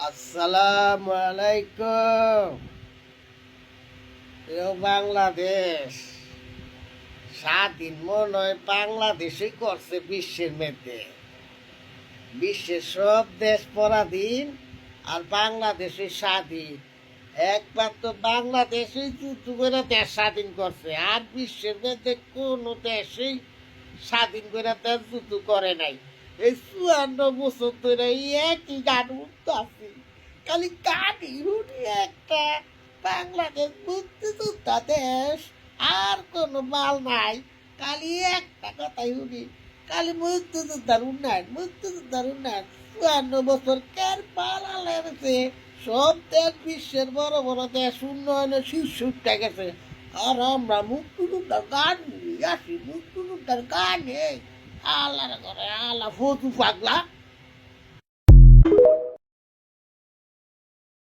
আসসালামু আলাইকুম। বাংলাদেশ স্বাধীন মনে হয় বাংলাদেশই করছে বিশ্বের মধ্যে। বিশ্বের সব দেশ পরাধীন আর বাংলাদেশই স্বাধীন। একমাত্র বাংলাদেশই যুদ্ধ করে দেশ স্বাধীন করছে, আর বিশ্বের মধ্যে কোনো দেশই স্বাধীন করে দেশ যুদ্ধ করে নাই। এই 54 বছর ধরে এই একই গান উঠতে আছে, খালি গানই শুনি একটা বাংলাদেশ মুক্তিযোদ্ধা দেশ, আর কোনো মাল নাই। খালি একটা কথাই শুনি, খালি মুক্তিযোদ্ধার উন্নয়ন, মুক্তিযোদ্ধার উন্নয়ন। 54 বছর কেন পালালে গেছে, সব দেশ বিশ্বের বড় বড় দেশ উন্নয়নের শীর্ষ উঠে গেছে, আর আমরা মুক্তিযোদ্ধার গান আসি, মুক্তিযোদ্ধার গান আল্লাহ করে আল্লাহ ফতু পাগলা।